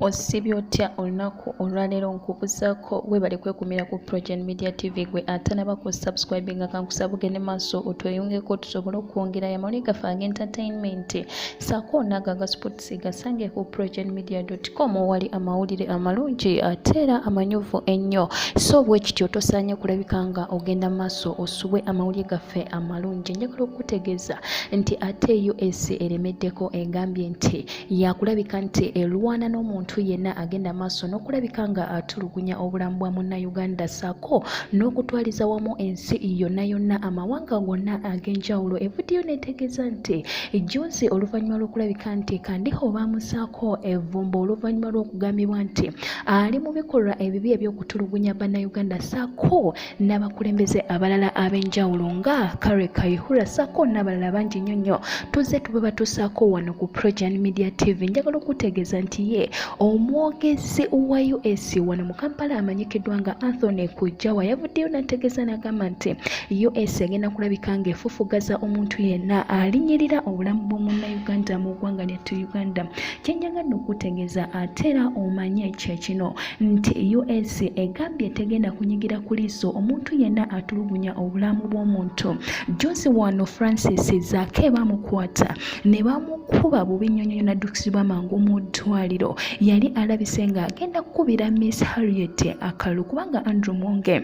Osibye otya olunaku olwaleero nkubuzaako weebale kwekumira ku Progen Media TV gwe atanaba ku subscribinga kankusaba ugende maaso otweyungeko tusobole okwongerayo amawulire gaffe ag'entertainment ssaako n'ago aga sports gasange ku progenmedia.com wali amawulire amalungi ate era amanyuvu ennyo so bwe kityo tosaanye kulabika nga ogenda maaso osubwe amawulire gaffe amalungi. Njagala okutegeeza nti ate US eremeddeko egambye nti yakulabika nti erwana n'omuntu yenna agenda maaso n'okulabika nga atulugunya obulamu bwa munnayuganda ssaako n'okutwaliza wamu ensi yonna yonna amawanga gonna ag'enjawulo. Evidiyo neetegeeza nti Jozi oluvannyuma lw'okulabika nti Kandiho baamusaako evvumbo oluvannyuma lw'okugambibwa nti ali mu bikolwa ebibi eby'okutulugunya bannayuganda ssaako n'abakulembeze abalala ab'enjawulo nga Kare Kayihura ssaako n'abalala bangi nnyo nnyo tuzze tube batusaako wano ku Progen Media TV. Njagala okutegeeza nti ye omwogezi wa US wano mu Kampala amanyikiddwa nga Anthony Kujjawa yavuddeyo n'ategeeza n'agamba nti US egenda kulabika ng'efufugaza omuntu yenna alinyirira obulamu bw'omunnayuganda mu ggwanga lyattu Uganda. Kye njagadde okutegeeza ate era omanye kye kino nti US egambye tegenda kunyigira ku liiso omuntu yenna atulugunya obulamu bw'omuntu. Jozi wano Francis Zaake baamukwata ne bamukuba bubi nnyonnyo n'addukisibwa mangu mu ddwaliro. Yali alabise ng'agenda kukubira Miss Harriet akalu kubanga Andrew Mwonge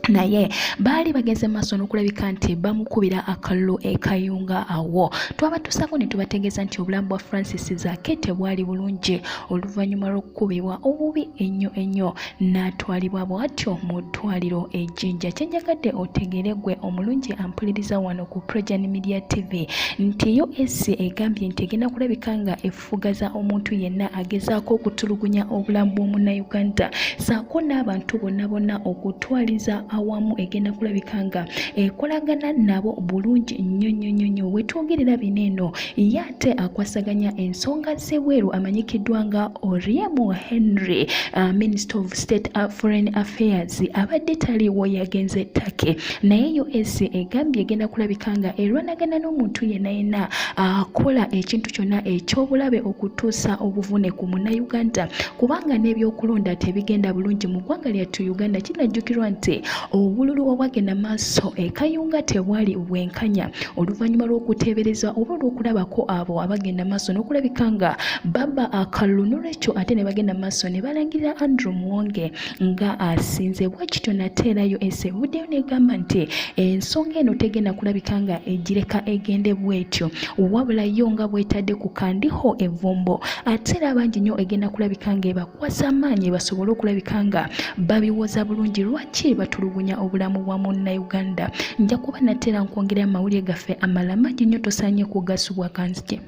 naye baali bageze maaso n'okulabika nti bamukubira akalulu ekayunga awo. Twabatuusako ne tubategeeza nti obulamu bwa Francis Zaake tebwali bulungi oluvannyuma lw'okukubibwa obubi ennyo n'atwalibwa bw'atyo mu ddwaliro ejjinja. Kye njagadde otegere gwe omulungi ampuliriza wano ku Progen Media TV nti US egambye nti egenda kulabika nga efugaza omuntu yenna agezaako okutulugunya obulamu bw'omunnayuganda ssaako n'abantu bonna okutwaliza awamu egenda kulabika nga ekolagana nabo bulungi nnyo. Wetwogerera bino eno ye ate akwasaganya ensonga z'ebweru amanyikiddwa nga Oriemu Henry Minister of State Foreign Affairs abadde taliwo yagenze Turkey naye US egambye egenda kulabika nga erwanagana n'omuntu yenna akola ekintu kyonna eky'obulabe okutuusa obuvune ku munnayuganda kubanga n'ebyokulonda tebigenda bulungi mu ggwanga lyattu Uganda. Kinajjukirwa nti obululu obwagenda maaso ekayunga tebwali bwenkanya oluvannyuma lw'okuteebereza oba olw'okulabako abo abagenda maaso n'okulabika nga baba akalulu n'olwekyo ate ne bagenda maaso ne balangirira Andrew Mwonge nga asinze. Bwe kityo nate era US evuddeyo n'egamba nti ensonga eno tegenda kulabika nga egireka egende bwetyo wabula yo nga bwetadde ku Kandiho evvumbo ate era abangi nnyo egenda kulabika nga ebakwasa amaanyi basobole okulabika nga babiwoza bulungi. Lwaki batulugunya obulamu bwa munnayuganda? Nja kuba natera nkwongera amawulire gaffe amalala mangi nnyo tosaanye kugasubwa kanzike.